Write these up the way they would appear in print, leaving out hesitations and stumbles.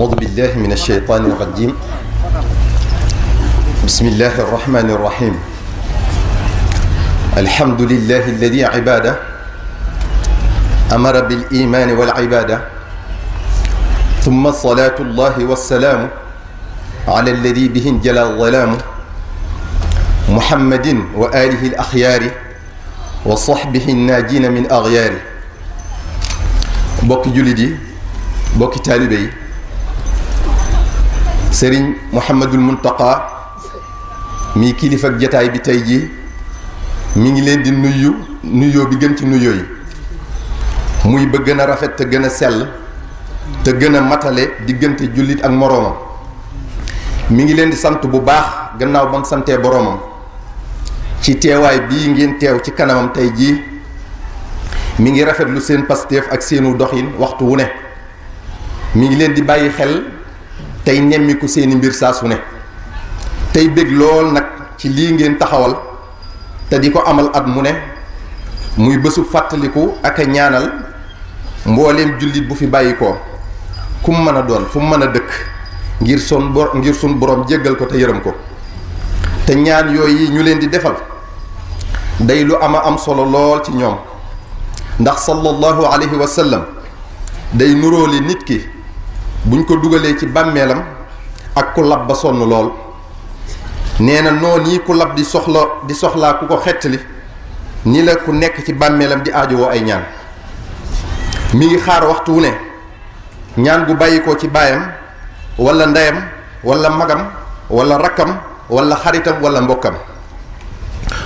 أعوذ بالله من الشيطان الرجيم. بسم الله الرحمن الرحيم. الحمد لله الذي عباده أمر بالإيمان والعبادة، ثم صلاة الله والسلام على الذي به انجلى الظلام، محمد وآله الأخيار وصحبه الناجين من أغيار. بوك جلدي بوك تالبي سرين محمد المنتقى مي كليفك جتاي بي تاي جي ميغي لين دي نيو بي گن ci nuyo yi muy ba gëna rafet te gëna sel te gëna matale digënté julit ak moromam. mi ngi leen di sant bu baax gannaaw bam santé boromam ci teewaay bii ngeen teew ci kanamam tey jii. mi ngi rafetlu seen pasteef ak seenu doxin waxtu wu ne. mi ngi leen di bàyyi xel tey nemmiku seeni mbir saa su ne. tey bég lool nag ci lii ngeen taxawal te di ko amal at mu ne muy bésu fàttaliku ak a ñaanal mbooleem jullit bu fi bàyyi ko ku mu mën a doon fu mu mën a dëkk ngir sun borom jéggal ko te yërëm ko. te ñaan yooyu ñu leen di defal day lu ama am solo lool ci ñoom, ndax sallallahu alayhi wa sallam day nuróoli nit ki buñ ko dugalee ci bàmmeelam ak ku lab ba sonn lool. nee na noonu yi ku lab di soxlaa ku ko xettali ni la ku nekk ci bàmmeelam di aajowoo ay ñaan. mi ngi xaar waxtu wu ne ñaan gu bàyyi ko ci baayam wala ndeyam wala magam wala rakkam wala xaritam wala mbokkam.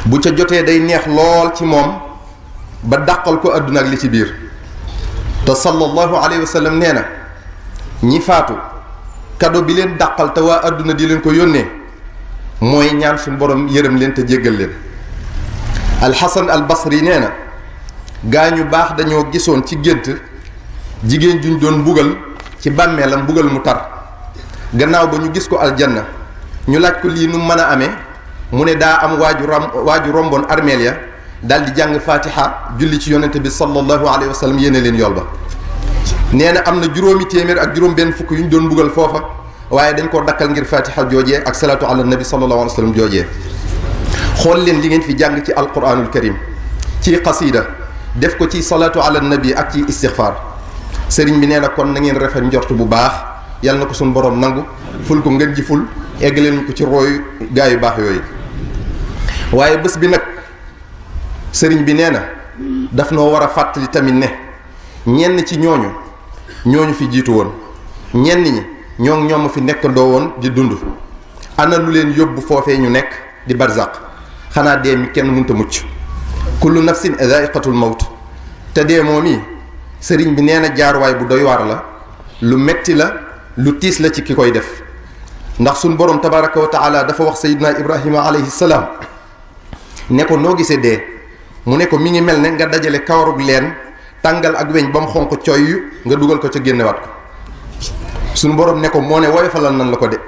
bu ca jotee day neex lool ci moom ba dàqal ko àdduna ak li ci biir. te sallallahu alayhi wa sallam nee na ñi faatu kado bi leen dàqal te waa àdduna di leen ko yónnee mooy ñaan suñu borom yërëm leen te jéggal leen. alxasan al basri nee na gaa ñu baax dañoo gisoon ci gént jigéen juñ doon mbugal ci bàmmeelam mbugal mu tar. gannaaw ba ñu gis ko aljanna ñu laaj ko lii nu mën a amee mu ne daa am waaju romboon armeel ya daal di jàng fatiha julli ci yonente bi sallallahu alayhi wa sallam yéene leen yool ba. nee na am na juróomi téeméer ak juróom benn fukk yu ñu doon mbugal foofa waaye dañ koo dakkal ngir fatiha joojee ak salatu ala nabi sallallahu alayhi wa sallam joojee. xool leen li ngeen fi jàng ci alquranul karim ci qasida def ko ci salatu ala nabi ak ci istixfar. sëriñ bi nee na kon na ngeen rafet njort bu baax yàlla na ko suñu borom nangu ful ko ngeen ji ful eggaleen ko ci rooy gaa yu baax yooyu. waaye bés bi nag sëriñ bi nee na daf noo war a fàttali tamit ne ñenn ci ñooñu fi jiitu woon ñenn ñi ñoom fi nekkandoo woon di dund. ana lu leen yóbbu foofee ñu nekk di barzaq xanaa dee mi kenn mënta mucc. kullu nafsin zaiqatul mawt. te dee moom yi sëriñ bi nee na jaaruwaay bu doy waar la, lu metti la, lu tiis la ci ki koy def. ndax suñ borom tabaraka wa taala dafa wax sayidna ibrahima alayhi salaam ne ko noo gisee dee mu ne ko mi ngi mel ne nga dajale kawarug leen tàngal ak weñ ba mu xonq cooy nga dugal ko ca génnewaat ko. suñ borom ne ko moo ne woyofalal nan la ko de.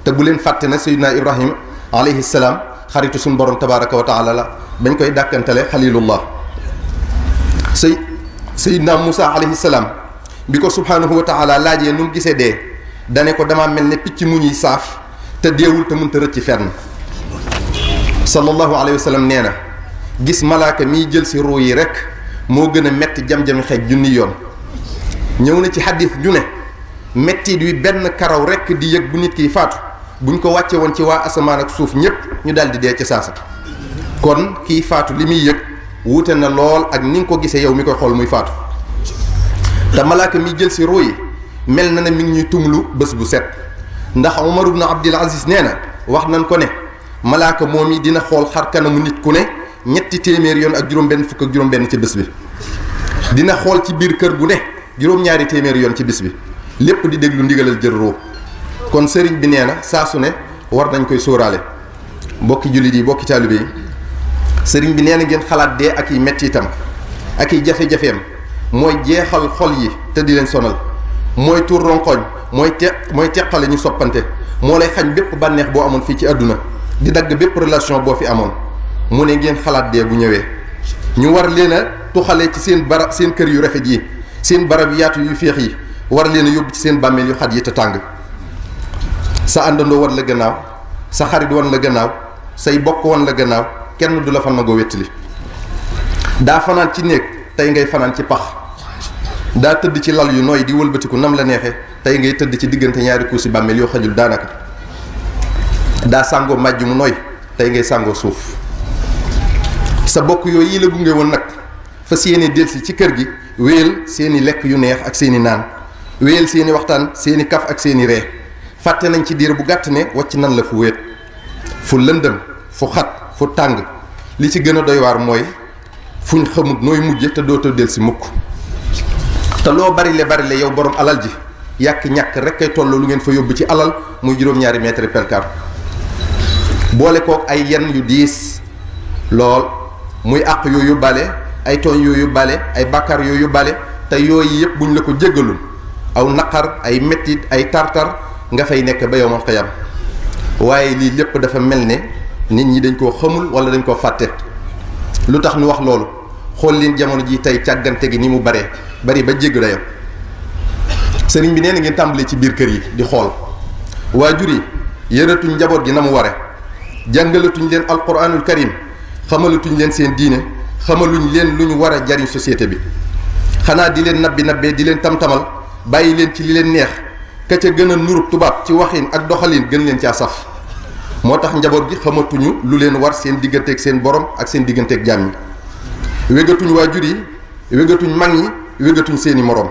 te bu leen fàtte na sayidna ibrahima alayhi salaam xaritu suñ borom tabaraka wa taala la bañ koy dàkkantale xalilullah. sayidna Musa alayhi salaam bi ko subhanahu wa taala laajee nu mu gisee dee dane ko dama mel ne picc mu ñuy saaf te deewul te mënta rëcc fenn. sallallahu alayhi wa sallam nee na gis malaaka miy jël si ruu yi rek moo gën a metti jam-jami xeej junni yoon. ñëw na ci xadis ju ne mettit wi benn karaw rek di yëg bu nit kiy faatu buñ ko wàcce woon ci waa asamaan ak suuf ñépp ñu daal di dee ca saasa. kon kiy faatu li muy yëg wuute na lool ak ni nga ko gisee yow mi koy xool muy faatu. te malaaka miy jël si ruu yi mel na ne mi ngi ñuy tumlu bés bu set. ndax Umar ibn Abdul Aziz nee na wax nañ ko ne malaaka moom yi dina xool xar kanamu nit ku ne ñetti téeméer yoon ak juróom-benn fukk ak juróom-benn ci bés bi. dina xool ci biir kër gu ne juróom-ñaari téeméer yoon ci bés bi lépp di déglu ndigalal jël roo. kon sëriñ bi nee na saa su ne war nañ koy sóoraale. bokki jullit yi bokki taalibe yi sëriñ bi nee na ngeen xalaat dee ak yi mettitam ak yi jafe-jafeem mooy jeexal xol yi te di leen sonal. mooy tuur ronkoñ mooy teqale ñu soppante moo lay xañ bépp bànneex boo amoon fii ci àdduna di dagg bépp relation boo fi amoon. mu ne ngeen xalaat dee bu ñëwee ñu war leen a tuxalee ci seen kër yu rafet yi seen barab yaatu yu féex yi war leen a yóbbu ci seen bàmmeel yu xat yi te tàng sa àndandoo wan la gannaaw sa xarit wan la gannaaw say bokk wan la gannaaw kenn du la fa nangoo wettali daa fanaan ci néeg tey ngay fanaan ci pax daa tëdd ci lal yu nooy di wëlbatiku nam la neexee tey ngay tëdd ci diggante ñaari kuusi bàmmeel yoo xajul daanaka daa sàngoo màjj mu nooy tey ngay sàngoo suuf sa bokk yooyu yi la gunge woon nag fas yéene delsi ci kër gi wéyal seeni lekk yu neex ak seeni naan wéyal seeni waxtaan seeni kaf ak seeni ree fàtte nañ ci diir bu gàtt ne wàcc nan la fu wéet fu lëndëm fu xat fu tàng li ci gën a doy waar mooy fuñ xamut nooy mujje te dootoo delsi mukk te loo bari le yow borom alal ji yàq ñàkk rek kay tolloo lu ngeen fa yóbbu ci alal muy juróom-ñaari mètre pelkar boole kook ay yenn yu diis lool muy àq yooyu yóbbaale ay tooñ yooyu yóbbaale ay bàkkaar yooyu yóbbaale te yooyu yëpp buñ la ko jéggalul aw naqar ay mettit ay tartar nga fay nekk ba yowmal xiyam waaye lii lépp dafa mel ne nit ñi dañ koo xamul wala dañ koo fàtte lu tax nu wax loolu xool leen jamono ji tey càggante gi ni mu bari ba jégg dayo sëriñ bi nee na ngeen tàmbalee ci biir kër yi di xool waajur yi yëratuñ njaboot gi na mu ware jàngalatuñ leen alquranul karim xamalatuñ leen seen diine xamaluñ leen lu ñu war a jariñ société bi xanaa di leen nabbee di leen tamtamal bàyyi leen ci li leen neex ka ca gën a nurub tubaab ci waxin ak doxalin gën leen caa saf moo tax njaboot gi xamatuñu lu leen war seen digganteeg seen borom ak seen digganteeg jaam ñi wégatuñ waajur yi wégatuñ mag ñi wégatuñ seeni moroom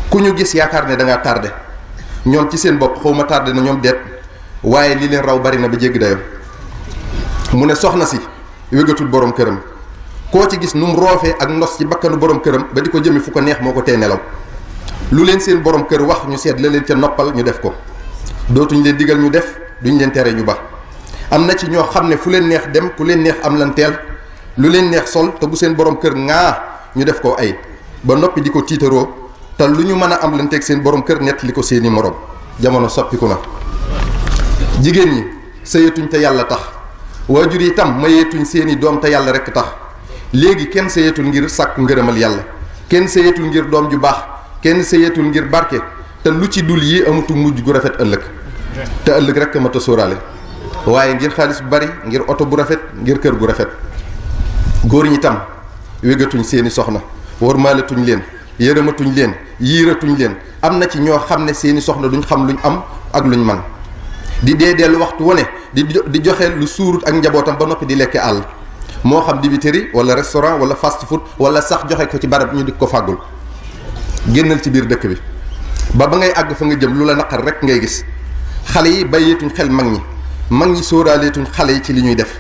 ku ñu gis yaakaar ne da ngaa tardé ñoom ci seen bopp xawma tardé na ñoom deet waaye li leen raw bari na ba jéggi dayo mu ne soxna si wégatul borom këram koo ci gis nu mu roofee ak ndos ci bakkanu borom këram ba di ko jëme fu ko neex moo ko tee nelaw lu leen seen borom kër wax ñu seet la leen ca noppal ñu def ko dootuñ leen digal ñu def duñ leen tere ñu ba am na ci ñoo xam ne fu leen neex dem ku leen neex am lan teel lu leen neex sol te bu seen borom kër ŋaa ñu def ko ay ba noppi di ko tiitaroo te lu ñu mën a am lan teg seen borom kër nett li ko seeni morom jamono soppiku na jigéen ñi sëyatuñ te yàlla tax waajur yi itam mayeetuñ seeni doom te yàlla rekk tax léegi kenn sëyatul ngir sàkku ngërëmal yàlla kenn sëyatul ngir doom ju baax kenn sëyatul ngir barke te lu ci dul yi amatu mujj gu rafet ëllëg te ëllëg rekk mat a sóoraale waaye ngir xaalis bu bari ngir oto bu rafet ngir kër gu rafet góor ñi tam wégatuñ seeni soxna wormaalatuñ leen yërëmatuñ leen yiiratuñ leen am na ci ñoo xam ne seeni soxna duñ xam luñ am ak luñ man di dee dellu waxtu wane di joxe lu suurut ak njabootam ba noppi di lekke àll moo xam dibiteri wala restaurant wala fast food wala sax joxe ko ci barab ñu di ko fàggul génnal ci biir dëkk bi ba ngay àgg fa nga jëm lu la naqar rek ngay gis xale yi bàyyeetuñ xel mag ñi sóoraaleetuñ xale yi ci li ñuy def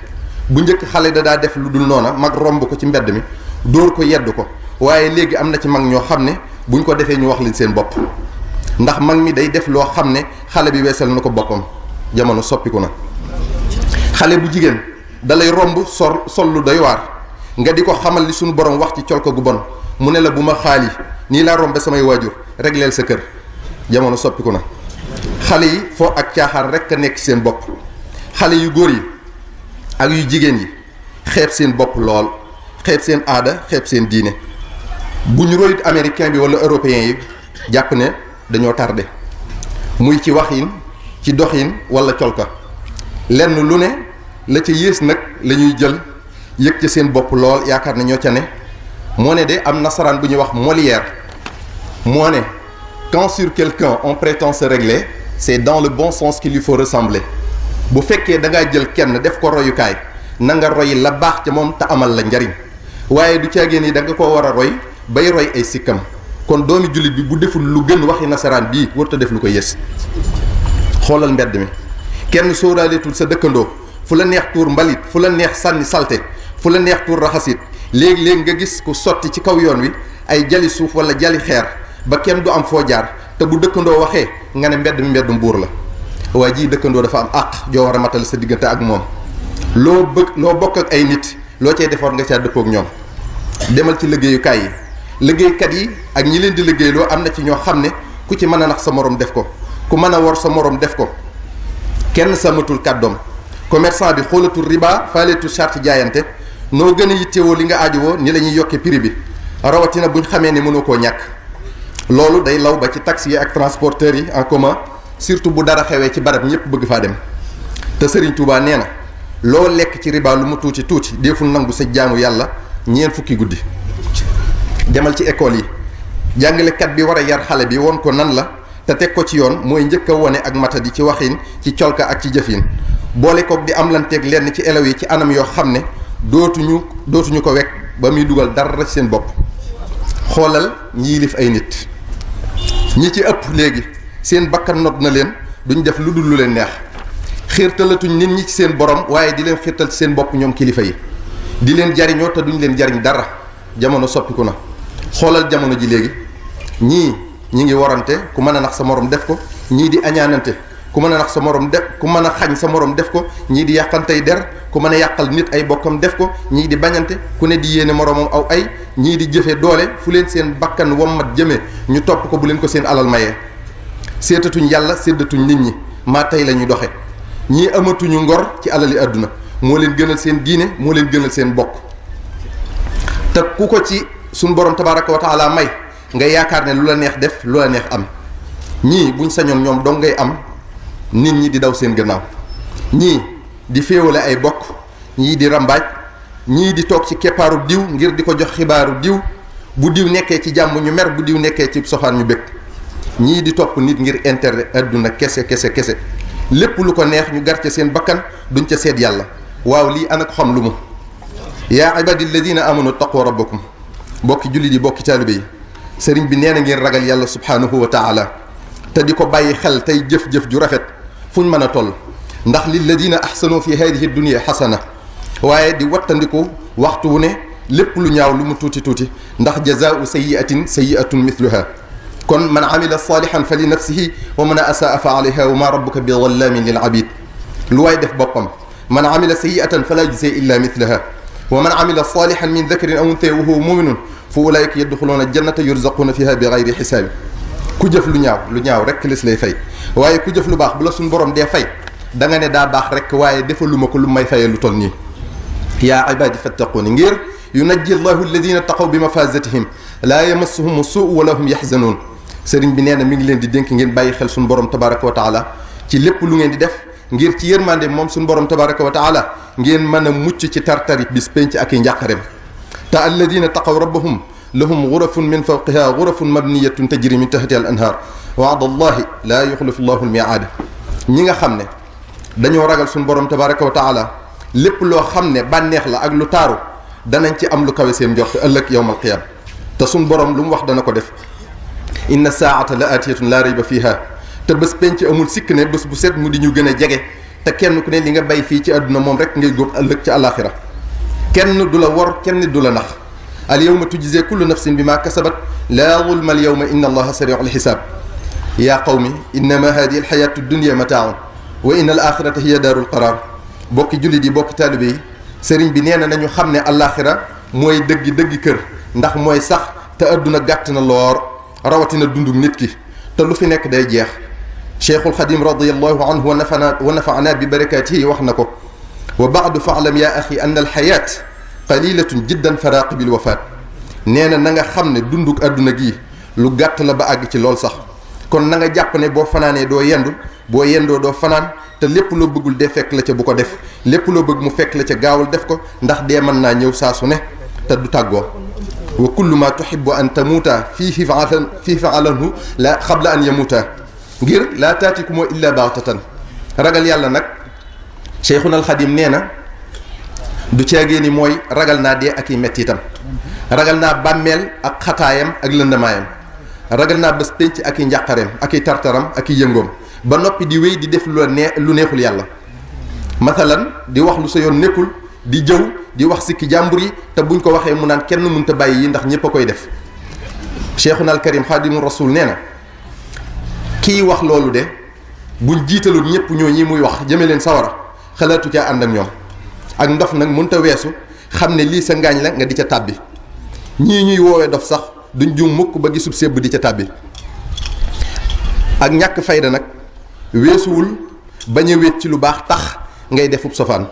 bu njëkk xale da daa def lu dul noona mag romb ko ci mbedd mi dóor ko yedd ko waaye léegi am na ci mag ñoo xam ne buñ ko defee ñu wax leen seen bopp ndax mag mi day def loo xam ne xale bi weesal na ko boppam jamono soppiku na xale bu jigéen dalay romb sol lu doy waar nga di ko xamal li suñu borom wax ci col ko gu bon mu ne la bu ma xaali nii laa rombe samay waajur regleel sa kër jamono soppiku na xale yi foo ak caaxaan rek a nekk seen bopp xale yu góor yi ak yu jigéen yi xeeb seen bopp lool xeeb seen aada xeeb seen diine bu ñu royut américain bi wala européen yi jàpp ne dañoo tardé muy ci waxin ci doxin wala colka lenn lu ne la ca yées nag la ñuy jël yëg ca seen bopp lool yaakaar ne ñoo ca ne moo ne de am nasaraan bu ñuy wax Molière moo ne quand sur quelqu'un on prétend se régler c'est dans le bon sens qu'il lui faut ressembler bu fekkee da ngaa jël kenn def ko royukaay na nga roy la baax ca moom te amal la njariñ waaye du caagéen yi da nga koo war a roy bay roy ay sikkam kon doomi jullit bi bu deful lu gën waxi nasaraan bii warut a def lu ko yées xoolal mbedd mi kenn sóoraaleetul sa dëkkandoo fu la neex tuur mbalit fu la neex sànni salte fu la neex tuur raxasit léegi-léegi nga gis ku sotti ci kaw yoon wi ay jali suuf wala jali xeer ba kenn du am foo jaar te bu dëkkandoo waxee nga ne mbedd mi mbeddum buur la waaye jii dëkkandoo dafa am àq joo war a matal sa diggante ak moom loo bokk ak ay nit loo cay defoon nga caa dëppoo ak ñoom demal ci liggéeyukaay yi liggéeykat yi ak ñi leen di liggéeyloo am na ci ñoo xam ne ku ci mën a nax sa morom def ko ku mën a wor sa morom def ko kenn samatul kàddoom commerçant bi xoolatul riba faaleetul charte jaayante noo gën a yittewoo li nga aajowoo ni la ñuy yokkee prix bi rawatina buñ xamee ne mënoo koo ñàkk loolu day law ba ci taxi yi ak transporteurs yi en commun surtout bu dara xewee ci barab ñëpp bëgg faa dem te Serigne Touba nee na loo lekk ci riba lu mu tuuti tuuti deeful nangu sa jaamu yàlla ñeent fukki guddi. demal ci école yi jàngalekat bi war a yar xale bi won ko nan la te teg ko ci yoon mooy njëkk a wone ak matadi ci waxin ci colka ak ci jëfin boole koog di am lanteeg lenn ci élèves yi ci anam yoo xam ne dootuñu ko wekk ba muy dugal dara ci seen bopp. xoolal ñi yilif ay nit ñi ci ëpp léegi seen bakkan not na leen duñ def lu dul lu leen neex xiirtalatuñ nit ñi ci seen borom waaye di leen xiirtal ci seen bopp ñoom kilifa yi di leen jariñoo te duñ leen jariñ dara. jamono soppiku na xoolal jamono ji léegi ñi ngi warante ku mën a nax sa morom def ko ñii di añaanante ku mën a nax sa morom def ku mën a xañ sa morom def ko ñii di yàqantey der ku mën a yàqal nit ay bokkam def ko ñii di bañante ku ne di yéene moromam aw ay ñii di jëfe doole fu leen seen bakkan wommat jëmee ñu topp ko bu leen ko seen alal mayee seetatuñ yàlla séddatuñ nit ñi maa tey la ñuy doxe ñii amatuñu ngor ci alali àdduna moo leen gënal seen diine moo leen gënal seen bokk te ku ko ci suñ borom tabaraka wa taala may nga yaakaar ne lu la neex def lu la neex am ñii buñ sañoon ñoom dong ngay am nit ñi di daw seen gannaaw ñii di féewale ay bokk ñii di rambaaj ñii di toog ci keppaaru diw ngir di ko jox xibaaru diw bu diw nekkee ci jàmm ñu mer bu diw nekkee ci sofaan ñu bëgg ñii di topp nit ngir intérêt adduna kese lépp lu ko neex ñu gar ca seen bakkan duñ ca seet yàlla waaw lii ana ko xam lu mu yaa ibadi alladina amanu taqwa rabbakum bokki jullit yi bokki taalibe yi sëriñ bi nee na ngeen ragal yàlla subhanahu wa taala te di ko bàyyi xel tey jëf-jëf ju rafet fuñ mën a toll ndax lilladina ahsanu fi hadihi dunia xasana waaye di wattandiku waxtu wu ne lépp lu ñaaw lu mu tuuti tuuti ndax jazaau sayiatun mithluha kon man amila salihan fa li nafsihi wa man asaa fa alayha wa ma rabbuka bi dhallamin lil abid lu waay def boppam man amila sayiatan fala yujza illa mithlaha wa man amila salihan min dhakarin aw untha wa huwa muminun fa ulaika yadxuluuna jannata yurzaquuna fiha bi gayri xisaabi ku jëf lu ñaaw rek lis lay fay waaye ku jëf lu baax bu la suñ borom dee fay da nga ne daa baax rek waaye defaluma ko lu may fayee lu toll nii yaa ibadi fattaquuni ngir yunajji allahu alladina taqaw bi mafazatihim laa yamassuhum suu wala hum yaxzanuun sëriñ bi nee na mi ngi leen di dénk ngeen bàyyi xel suñu borom tabaraka wa taala ci lépp lu ngeen di def ngir ci yërmande moom suñu borom tabaraka wa taala ngeen mën a mucc ci tartari bis penc ak i njàqarem te alladina taqaw rabbahum lahum gurafun min fawqiha gurafun mabniyatun tajri min tahtiha al anhar waada allahi laa yuxlifu llahu al miaada ñi nga xam ne dañoo ragal suñu borom tabaraka wa taala lépp loo xam ne bànneex la ak lu taaru danañ ci am lu kawe seen njort ëllëg yowmal qiyaama te suñu borom lu mu wax dana ko def inna saata la aatiyatun laa rayba fiha te bés penc amul sikk ne bés bu set mu di ñu gën a jege te kenn ku ne li nga bay fii ci àdduna moom rek ngay góob ëllëg ci alaxira kenn du la wor kenn du la nax al yawma tujzee kullu nafsin bi ma kasabat laa zulma al yawma inna allaha sariu al xisaab yaa qawmi innama hadihi al xayatu dunia mataaun wa inna al axirata hiya daaru l qaraar bokki jullit yi bokki taalibe yi sëriñ bi nee na nañu xam ne alaxira mooy dëggi kër ndax mooy sax te àdduna gàtt na loor rawatina dundum nit ki te lu fi nekk day jeex cheikhul xadim radiallahu anhu wa nafaana bi barakatihi wax na ko wa baadu faalam ya axi anna alxayaat qalilatun jiddan faraaqi bil wafaat nee na nga xam ne dunduk àdduna gii lu gàtt la ba àgg ci lool sax kon na nga jàpp ne boo fanaanee doo yendu boo yendoo doo fanaan te lépp loo bëggul dee fekk la ca bu ko def lépp loo bëgg mu fekk la ca gaawal def ko ndax dee mën naa ñëw saa su ne te du tàggoo wa kullu ma tuhibbu an tamuuta fii faalanhu la xabla an yamuuta ngir laa taatikumoo illa baxtatan ragal yàlla nag cheikhuna alxadim nee na du ceegee ni mooy ragal naa dee ak i mettitam ragal naa bàmmeel ak xataayam ak lëndamaayam ragal naa bés penc ak i njàqareem ak i tartaram ak i yëngoom ba noppi di wéy di def lu neexul yàlla mathalan di wax lu sa yoon nekkul di jëw di wax sikki jàmbur yi te buñ ko waxee mu naan kenn mënta bàyyi yi ndax ñépp a koy def cheikhuna al karim xaadimu rasul nee na kii wax loolu de buñ jiitaloon ñëpp ñoo ñi muy wax jëme leen sawara xalaatu caa ànd ak ñoom ak ndof nag mënta weesu xam ne lii sa ngaañ la nga di ca tàbbi ñii ñuy woowee dof sax duñ jum mukk ba gisub sébb di ca tàbbi ak ñàkk fayda nag weesuwul bañ a wéet ci lu baax tax ngay defub sofaan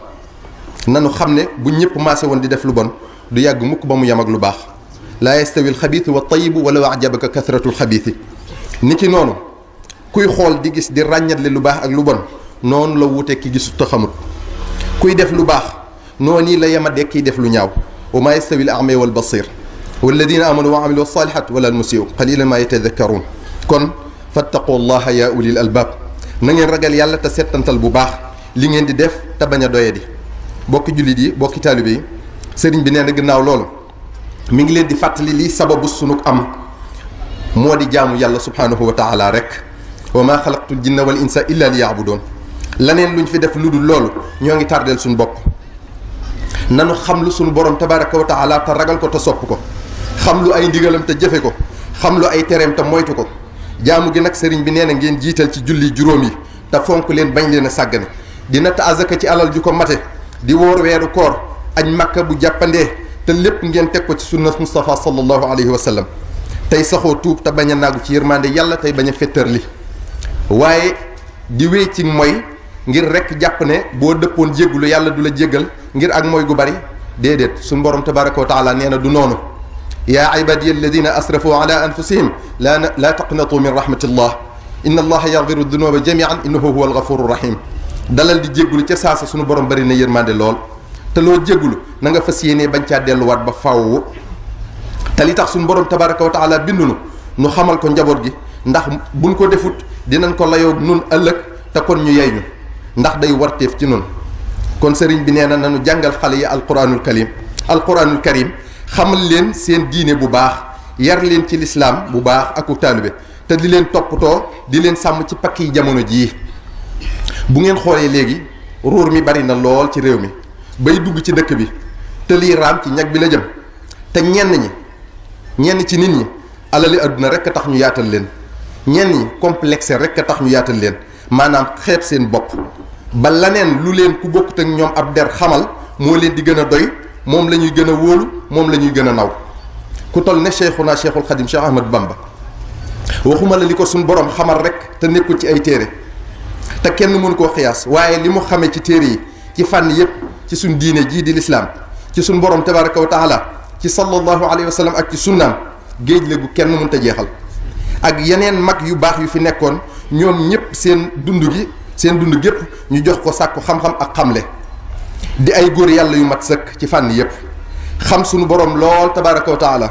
nanu xam ne bu ñëpp maase woon di def lu bon du yàgg mukk ba mu yem ak lu baax laa yastawi alxabiisu wa tayibu walaw ajabaka kasratu alxabiisi ni ki noonu kuy xool di gis di ràññatle lu baax ak lu bon noonu la wute ki gisut te xamut kuy def lu baax noonu la yemade kiy def lu ñaaw wa maa yastawi al a'ma wal basir walladina amanu wa amilu salihat wala almusiu qalilan ma yatadakkarun kon fattaqu allaha ya ulil albab na ngeen ragal yàlla te settantal bu baax li ngeen di def te bañ a doyadi bokki jullit yi bokki taalibe yi sëriñ bi nee na gannaaw loolu mi ngi leen di fàttali li sababu sunug am moo di jaamu yàlla subhanahu wa taala rek wa maa xalaqtul jinna wal insa illa li yaabudoon laneen luñ fi def lu dul loolu ñoo ngi tardeel suñu bopp nanu xam lu suñu borom tabaraka wa taala te ragal ko te sopp ko xam lu ay ndigalam te jëfe ko xam lu ay tereem te moytu ko jaamu gi nag sëriñ bi nee na ngeen jiital ci julli juróom yi te fonk leen bañ leen a sàggane di natt azaka ci alal ju ko mate di wóor weeru koor añ makka bu jàppandee te lépp ngeen teg ko ci sunna Mustafa sallallahu alayhi wa sallam tey saxoo tuub te bañ a naagu ci yërmande yàlla tey bañ a fettar li waaye di wéy ci mooy ngir rek jàpp ne boo dëppoon jéggulu yàlla du la jéggal ngir ak mooy gu bari déedéet suñu borom tabaraka wa taala nee na du noonu yaa ibadiya alladina asrafu ala anfusihim laa taqnatu min rahmatillah inna allaha yaghfiru dunuba jamian innahu huwa alghafuru rahim dalal di jéggulu ca saasa suñu borom bari na yërmande lool te loo jéggulu na nga fas yéenee bañ caa delluwaat ba faww te li tax suñu borom tabaraka wa taala bindunu nu xamal ko njaboot gi ndax buñ ko defut dinañ ko layoo nun ëllëg te kon ñu yey ñu ndax day warteef ci nun kon sëriñ bi nee na nanu jàngal xale yi alquranul karim xamal leen seen diine bu baax yar leen ci lislaam bu baax aku taalibe te di leen toppatoo di leen sàmm ci pakk yi jamono jii bu ngeen xoolee léegi ruur mi bari na lool ci réew mi bay dugg ci dëkk bi te lii raam ci ñag bi la jëm te ñenn ci nit ñi alali àdduna rek a tax ñu yaatal leen ñenn ñi complexe rek a tax ñu yaatal leen maanaam xeeb seen bopp ba laneen lu leen ku bokkut ak ñoom ab der xamal moo leen di gën a doy moom la ñuy gën a wóolu moom la ñuy gën a naw ku toll ne cheikhuna cheikhul xadim cheikh ahmad bamba waxuma la li ko suñ borom xamal rek te nekkul ci ay téere te kenn mënu koo xiyaas waaye li mu xamee ci téere yi ci fànn yépp ci suñ diine jii di lislaam ci suñ borom tabaraka wa taala ci sallallahu alayhi wa sallam ak ci sunnaam géej la gu kenn mënta jeexal ak yeneen mag yu baax yu fi nekkoon ñoom ñëpp seen dund gépp ñu jox ko sàkku xam-xam ak xamle di ay góor yàlla yu mat sëkk ci fànn yépp xam sunu borom lool tabaraka wa taala